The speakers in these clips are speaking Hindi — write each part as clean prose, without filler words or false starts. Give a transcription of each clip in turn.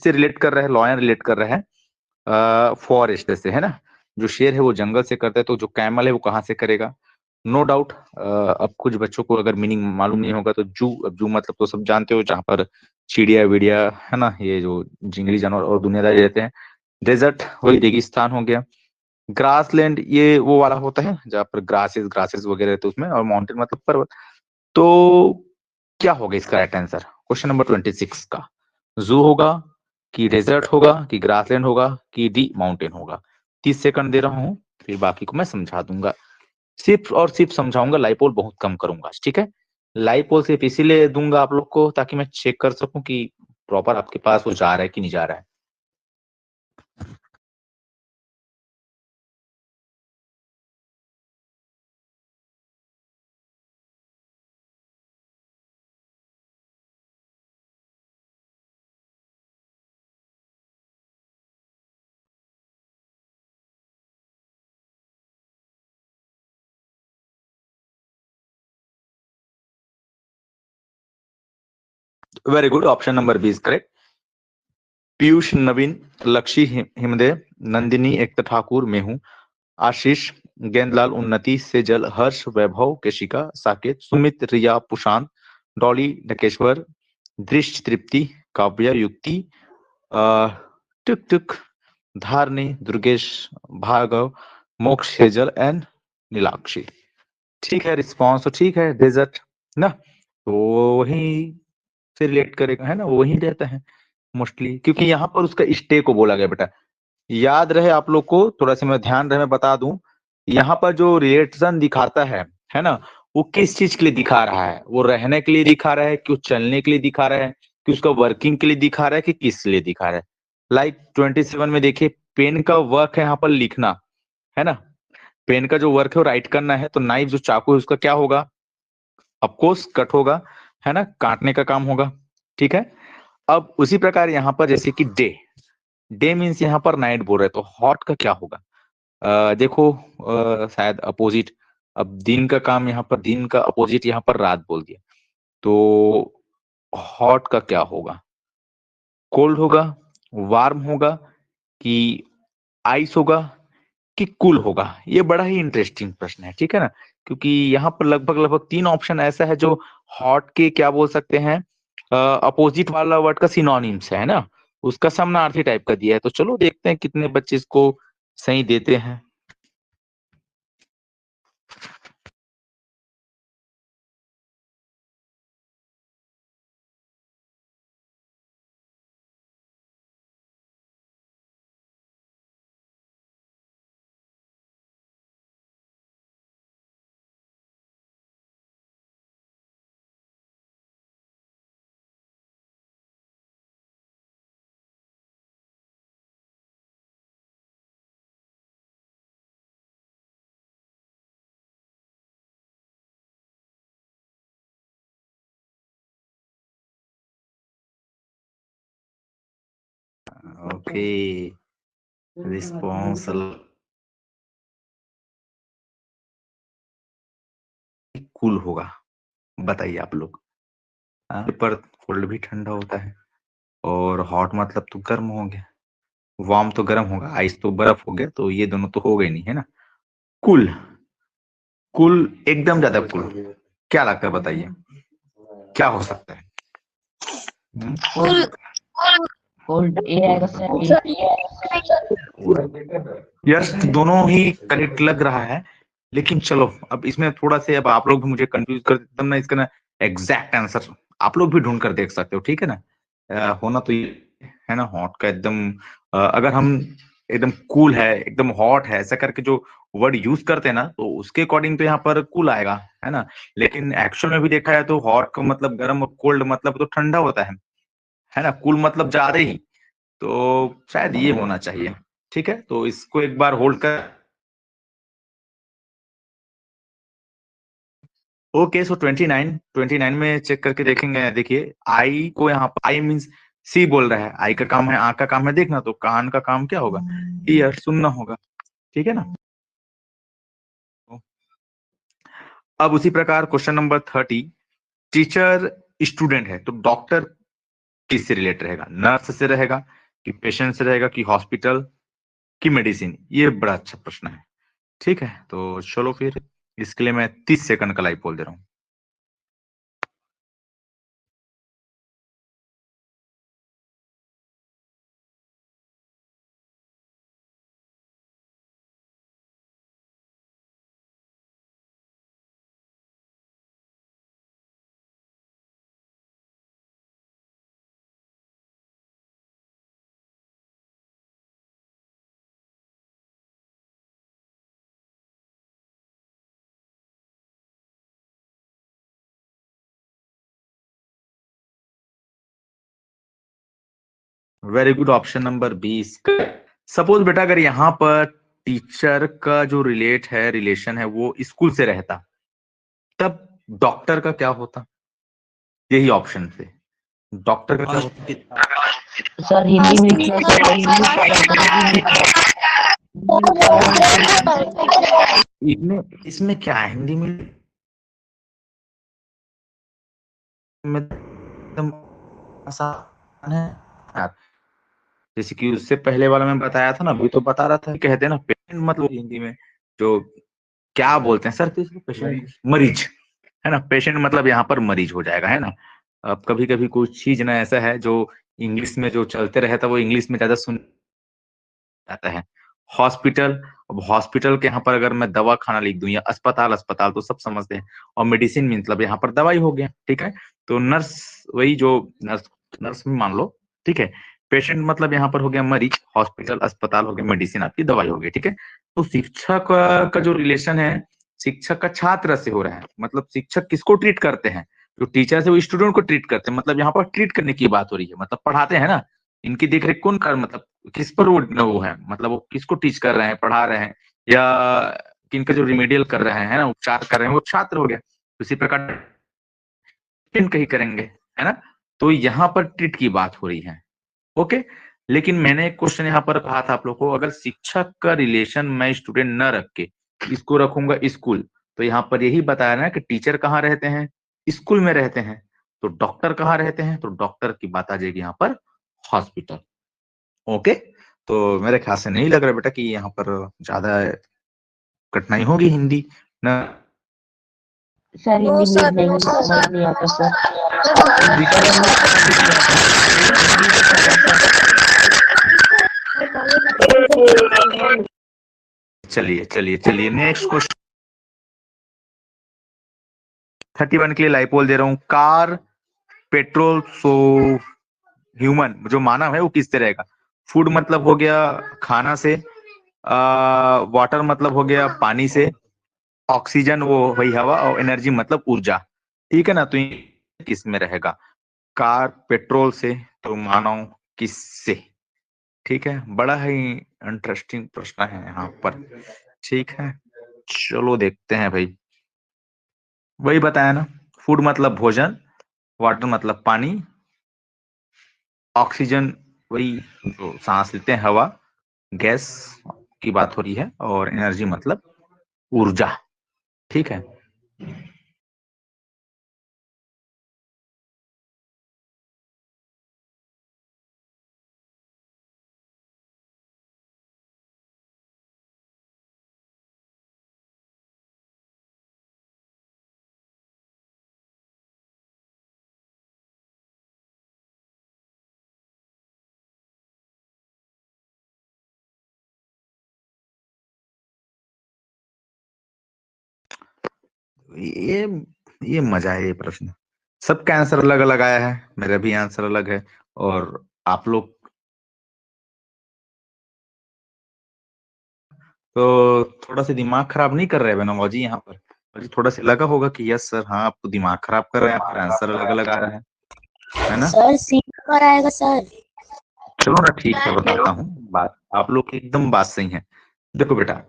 किससे रिलेट कर रहा है? लॉयन रिलेट कर रहा है फॉरेस्ट से, है ना। जो शेर है वो जंगल से करता है, तो जो कैमल है वो कहाँ से करेगा? No doubt. अब कुछ बच्चों को अगर मीनिंग मालूम नहीं होगा तो जू, अब जू मतलब तो सब जानते हो, जहाँ पर चिड़िया विड़िया, है ना, ये जो जंगली जानवर और दुनियादारी रहते हैं। डेजर्ट वही रेगिस्तान हो गया। ग्रासलैंड ये वो वाला होता है जहाँ पर ग्रासेस ग्रासेस वगैरह रहते हैं उसमें, और माउंटेन मतलब पर्वत। तो क्या होगा इसका राइट आंसर क्वेश्चन नंबर 26 का? जू होगा कि डेजर्ट होगा कि ग्रासलैंड होगा कि डी माउंटेन होगा? 30 सेकंड दे रहा हूँ, फिर बाकी को मैं समझा दूंगा। सिर्फ और सिर्फ समझाऊंगा, लाइपोल बहुत कम करूंगा, ठीक है। लाइपोल सिर्फ इसीलिए दूंगा आप लोग को ताकि मैं चेक कर सकूं कि प्रॉपर आपके पास वो जा रहा है कि नहीं जा रहा है। Very good, option number B is correct. Piyush, Naveen, Lakshya, Himdev, Nandini, एकता ठाकुर, मैं हूँ, आशीष, गेंदलाल, उन्नति, सेजल, हर्ष, वैभव, केशिका, साकेत, सुमित, रिया, पुशांत, डॉली, ढकेश्वर, दृष्ट, तृप्ति, काव्या, युक्ति, टुक टुक, धारणी, दुर्गेश, भार्गव, मोक्ष, हेजल एंड नीलाक्षी। ठीक है, रिस्पॉन्स तो ठीक है, डेजर्ट ना, तो वही से रिलेट करेगा, है ना, वही रहता है मोस्टली, क्योंकि यहाँ पर उसका स्टे को बोला गया बेटा। याद रहे आप लोग को, थोड़ा सा मैं ध्यान रहे, मैं बता दूं, यहाँ पर जो रिलेशन दिखाता है ना, वो किस चीज के लिए दिखा रहा है? वो रहने के लिए दिखा रहा है कि वो चलने के लिए दिखा रहा है कि उसका वर्किंग के लिए दिखा रहा है कि किस लिए दिखा रहा है? लाइक 27 में देखिए, पेन का वर्क है यहाँ पर लिखना, है ना। पेन का जो वर्क है वो राइट करना है, तो नाइफ जो चाकू है उसका क्या होगा? ऑफकोर्स कट होगा, है ना, काटने का काम होगा। ठीक है। अब उसी प्रकार यहाँ पर जैसे कि डे, डे मीन्स यहाँ पर नाइट बोल रहे, तो हॉट का क्या होगा? देखो, शायद अपोजिट। अब दिन का काम यहाँ पर, दिन का अपोजिट यहाँ पर रात बोल दिया, तो हॉट का क्या होगा? कोल्ड होगा, वार्म होगा कि आइस होगा कि कूल होगा? ये बड़ा ही इंटरेस्टिंग प्रश्न है, ठीक है ना, क्योंकि यहाँ पर लगभग लगभग 3 ऑप्शन ऐसा है जो हॉट के क्या बोल सकते हैं, अपोजिट वाला वर्ड का सिनोनिम्स है ना, उसका समानार्थी टाइप का दिया है। तो चलो देखते हैं कितने बच्चे इसको सही देते हैं। ओके, रिस्पॉन्स कूल होगा। बताइए आप लोग। पर कोल्ड भी ठंडा होता है, और हॉट मतलब तो गर्म हो गया, वार्म तो गर्म होगा, आइस तो बर्फ हो गया, तो ये दोनों तो हो गए नहीं, है ना। कूल, कूल एकदम ज्यादा कूल, क्या लगता है बताइए, क्या हो सकता है? कोल्ड, कोल्ड ये आएगा सर। यस, दोनों ही करेक्ट लग रहा है, लेकिन चलो अब इसमें थोड़ा से, अब आप लोग भी मुझे कंफ्यूज कर देते, तब ना इसका ना एग्जैक्ट आंसर आप लोग भी ढूंढ कर देख सकते हो, ठीक है ना। होना तो ये है ना, हॉट का एकदम, अगर हम एकदम कूल है, एकदम हॉट है, ऐसा करके जो वर्ड यूज करते हैं ना, तो उसके अकॉर्डिंग तो यहाँ पर कूल आएगा, है ना। लेकिन एक्चुअल में भी देखा है तो हॉट का मतलब गर्म, और कोल्ड मतलब तो ठंडा होता है ना। कूल मतलब ज्यादा ही, तो शायद ये होना चाहिए। ठीक है, तो इसको एक बार होल्ड कर। ओके, सो 29 में चेक करके देखेंगे। देखिए, आई को यहाँ पर, आई मीन्स सी बोल रहा है, आई का काम है, आंख का काम है देखना, तो कान का काम क्या होगा? ईयर, सुनना होगा, ठीक है ना। अब उसी प्रकार क्वेश्चन नंबर 30, टीचर स्टूडेंट है, तो डॉक्टर किससे रिलेट रहेगा, नर्स से रहेगा कि पेशेंट से रहेगा कि हॉस्पिटल की मेडिसिन? ये बड़ा अच्छा प्रश्न है। ठीक है, तो चलो फिर इसके लिए मैं 30 सेकंड का लाइव बोल दे रहा हूँ। Very good, option number 20। Suppose बेटा अगर यहाँ पर टीचर का जो रिलेशन है वो स्कूल से रहता, तब डॉक्टर का क्या होता? यही ऑप्शन से डॉक्टर का क्या होता? सर हिंदी में लिखना सर, इसमें इसमें क्या है हिंदी में एकदम आसान है यार। जैसे कि उससे पहले वाला मैं बताया था ना, अभी तो बता रहा था, कहते हैं ना पेशेंट मतलब हिंदी में जो क्या बोलते हैं सर, तो इसको पेशेंट मरीज है ना, पेशेंट मतलब यहाँ पर मरीज हो जाएगा, है ना। अब कभी कभी कुछ चीज ना ऐसा है जो इंग्लिश में जो चलते रहता है वो इंग्लिश में ज्यादा सुन जाता है। हॉस्पिटल, अब हॉस्पिटल के यहाँ पर अगर मैं दवा खाना लिख दूं या अस्पताल, अस्पताल तो सब समझते हैं, और मेडिसिन मतलब यहाँ पर दवाई हो गया, ठीक है। तो नर्स, वही जो नर्स, नर्स में मान लो, ठीक है। पेशेंट मतलब यहाँ पर हो गया मरीज, हॉस्पिटल अस्पताल हो गया, मेडिसिन आपकी दवाई हो गई, ठीक है। तो शिक्षक का जो रिलेशन है, शिक्षक का छात्र से हो रहा है, मतलब शिक्षक किसको ट्रीट करते हैं? जो टीचर है वो स्टूडेंट को ट्रीट करते हैं, मतलब यहाँ पर ट्रीट करने की बात हो रही है, मतलब पढ़ाते हैं ना। इनकी देखरेख कौन कर, मतलब किस पर वो है, मतलब वो किसको टीच कर रहे हैं, पढ़ा रहे हैं, या किनका जो रिमेडियल कर रहे हैं ना, उपचार कर रहे हैं, वो छात्र हो गया। उसी प्रकार ट्रीट कहीं करेंगे, है ना। तो यहाँ पर ट्रीट की बात हो रही है, ओके। लेकिन मैंने एक क्वेश्चन यहाँ पर कहा था आप लोग को, अगर शिक्षक का रिलेशन मैं स्टूडेंट न रख के इसको रखूंगा स्कूल, तो यहाँ पर यही बताया ना कि टीचर कहाँ रहते हैं, स्कूल में रहते हैं। तो डॉक्टर कहाँ रहते हैं, तो डॉक्टर की बात आ जाएगी यहाँ पर हॉस्पिटल, ओके। तो मेरे ख्याल से नहीं लग रहा बेटा कि यहाँ पर ज्यादा कठिनाई होगी हिंदी ना। सर हिंदी में नहीं समझ नहीं आता सर। चलिए चलिए चलिए, नेक्स्ट क्वेश्चन 31 के लिए लाइपोल दे रहा हूँ। कार, पेट्रोल, सो ह्यूमन जो मानव है वो किससे रहेगा? फूड मतलब हो गया खाना से, वाटर मतलब हो गया पानी से, ऑक्सीजन वो वही हवा, और एनर्जी मतलब ऊर्जा, ठीक है ना। तो ये किस में रहेगा? कार, पेट्रोल से, तो मानव किससे? ठीक है, बड़ा ही इंटरेस्टिंग प्रश्न है यहाँ पर, ठीक है। चलो देखते हैं भाई, वही बताया ना, फूड मतलब भोजन, वाटर मतलब पानी, ऑक्सीजन वही जो सांस लेते हैं हवा, गैस की बात हो रही है, और एनर्जी मतलब ऊर्जा, ठीक है। ये ये मजा है ये प्रश्न, सबका आंसर अलग अलग आया है, मेरा भी आंसर अलग है, और आप लोग तो थोड़ा सा दिमाग खराब नहीं कर रहे बेनवाजी यहाँ पर? मुझे थोड़ा सा लगा होगा कि यस सर, हाँ आप तो दिमाग खराब कर रहे हैं, आपका आंसर अलग अलग आ रहा है ना। सर सी पर आएगा सर। चलो ना, ठीक है, बताता हूँ बात, आप लोग की एकदम बात सही है। देखो बेटा,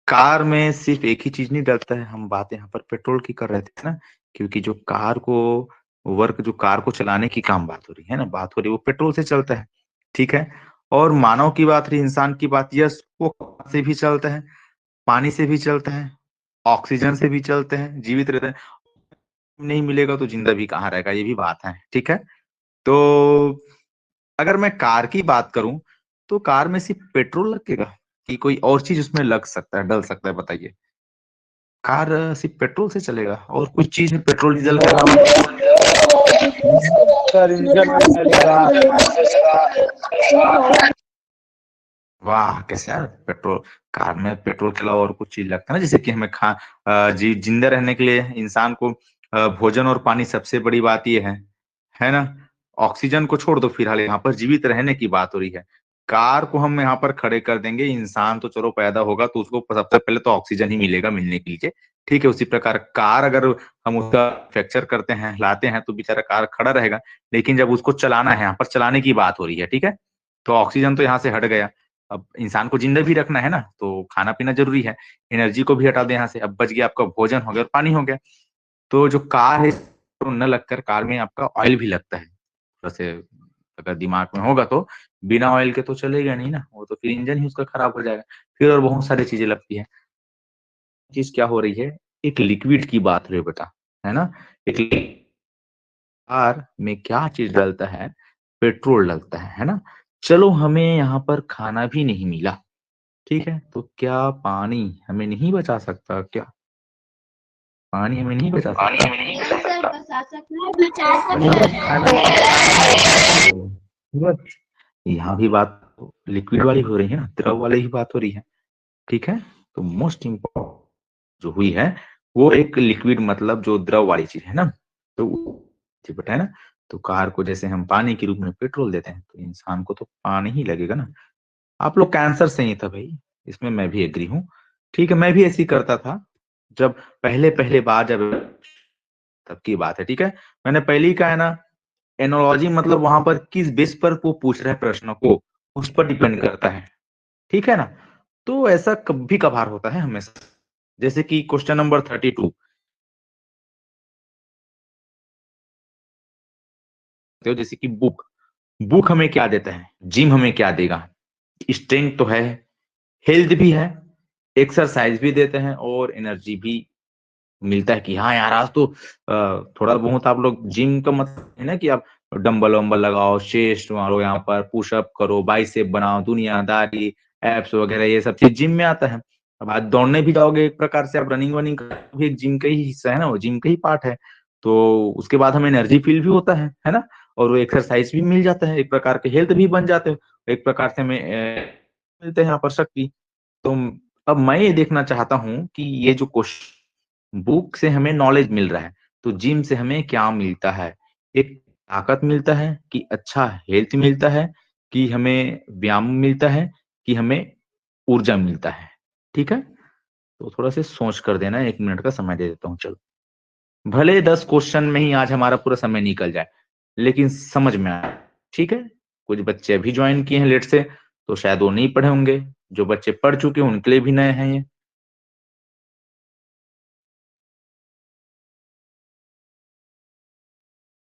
कार में सिर्फ एक ही चीज नहीं डलता है, हम बात यहाँ पर पेट्रोल की कर रहे थे ना, क्योंकि जो कार को वर्क, जो कार को चलाने की काम बात हो रही है ना, बात हो रही है वो पेट्रोल से चलता है, ठीक है। और मानव की बात रही, इंसान की बात, यस वो से भी चलता है, पानी से भी चलता है, ऑक्सीजन से भी चलते हैं, जीवित रहते हैं। नहीं मिलेगा तो जिंदा भी कहाँ रहेगा, ये भी बात है, ठीक है। तो अगर मैं कार की बात करूं तो कार में सिर्फ पेट्रोल लगेगा कि कोई और चीज उसमें लग सकता है, डल सकता है, बताइए। कार सिर्फ पेट्रोल से चलेगा और कुछ चीज में पेट्रोल डीजल के अलावा? सर इंजन ऑयल चलेगा। वाह, कैसे यार, पेट्रोल, कार में पेट्रोल के अलावा और कुछ चीज लगता है ना, जैसे कि हमें जिंदा रहने के लिए इंसान को भोजन और पानी सबसे बड़ी बात ये है ना। ऑक्सीजन को छोड़ दो फिलहाल, यहाँ पर जीवित रहने की बात हो रही है। कार को हम यहाँ पर खड़े कर देंगे, इंसान तो चलो पैदा होगा तो उसको सबसे पहले तो ऑक्सीजन ही मिलेगा मिलने के लिए, ठीक है। उसी प्रकार कार अगर हम उसका फ्रैक्चर करते हैं, लाते हैं, तो बेचारा कार खड़ा रहेगा, लेकिन जब उसको चलाना है, यहाँ पर चलाने की बात हो रही है, ठीक है, तो ऑक्सीजन तो यहाँ से हट गया। अब इंसान को जिंदा भी रखना है ना, तो खाना पीना जरूरी है, एनर्जी को भी हटा दे यहाँ से, अब बच गया आपका भोजन हो गया और पानी हो गया। तो जो कार है, तो न लगकर कार में आपका ऑयल भी लगता है। वैसे अगर दिमाग में होगा तो बिना ऑयल के तो चलेगा नहीं ना, वो तो फिर इंजन ही उसका खराब हो जाएगा। फिर और बहुत सारी चीजें लगती है। चीज क्या हो रही है, एक लिक्विड की बात हो रही है बेटा, है ना। एक कार में क्या चीज डलता है, पेट्रोल डलता है ना। चलो हमें यहाँ पर खाना भी नहीं मिला, ठीक है, तो क्या पानी हमें नहीं बचा सकता क्या? पानी हमें नहीं बचा सकता? बचा सकते हैं। बस यहाँ भी बात लिक्विड वाली हो रही है ना, द्रव वाली ही बात हो रही है, ठीक है। तो मोस्ट इम्पोर्टेंट जो हुई है वो एक लिक्विड, मतलब जो द्रव वाली चीज है ना, तो बेटा है ना। तो कार को जैसे हम पानी के रूप में पेट्रोल देते हैं, तो इंसान को तो पानी ही लगेगा ना। आप लोग का आंसर सही था भाई, इसमें मैं भी एग्री हूँ, ठीक है। मैं भी ऐसे ही करता था जब पहले पहले बार, जब तब की बात है, ठीक है। मैंने पहले ही कहा है ना, एनोलॉजी मतलब वहां पर किस बेस पर वो पूछ रहे हैं प्रश्न को, उस पर डिपेंड करता है, ठीक है ना। तो ऐसा कभी कभार होता है हमेशा, जैसे कि क्वेश्चन नंबर 32, जैसे कि बुक, बुक हमें क्या देता है, जिम हमें क्या देगा, स्ट्रेंथ तो है, हेल्थ भी है, एक्सरसाइज भी देते हैं और एनर्जी भी मिलता है कि हाँ यार आज तो थोड़ा बहुत आप लोग जिम का मतलब है ना कि आप डंबल वंबल लगाओ, चेस्ट मारो, यहाँ पर पुशअप करो, बाइसेप बनाओ, दुनियादारी, एप्स वगैरह, ये सब चीज जिम में आता है। अब आज दौड़ने भी जाओगे, एक प्रकार से आप रनिंग वनिंग भी एक जिम का ही हिस्सा है ना, वो जिम का ही पार्ट है। तो उसके बाद हमें एनर्जी फील भी होता है ना, और वो एक्सरसाइज भी मिल जाता है, एक प्रकार के हेल्थ भी बन जाते हो, एक प्रकार से हमें मिलते हैं यहाँ पर शक्ति। तो अब मैं ये देखना चाहता हूँ कि ये जो क्वेश्चन, बुक से हमें नॉलेज मिल रहा है, तो जिम से हमें क्या मिलता है? एक ताकत मिलता है कि अच्छा हेल्थ मिलता है, कि हमें व्यायाम मिलता है, कि हमें ऊर्जा मिलता है, ठीक है। तो थोड़ा सा सोच कर देना, 1 मिनट का समय दे देता हूँ, चलो। भले 10 क्वेश्चन में ही आज हमारा पूरा समय निकल जाए, लेकिन समझ में आया, ठीक है। कुछ बच्चे अभी ज्वाइन किए हैं लेट से, तो शायद वो नहीं पढ़े होंगे, जो बच्चे पढ़ चुके हैं उनके लिए भी नए हैं ये।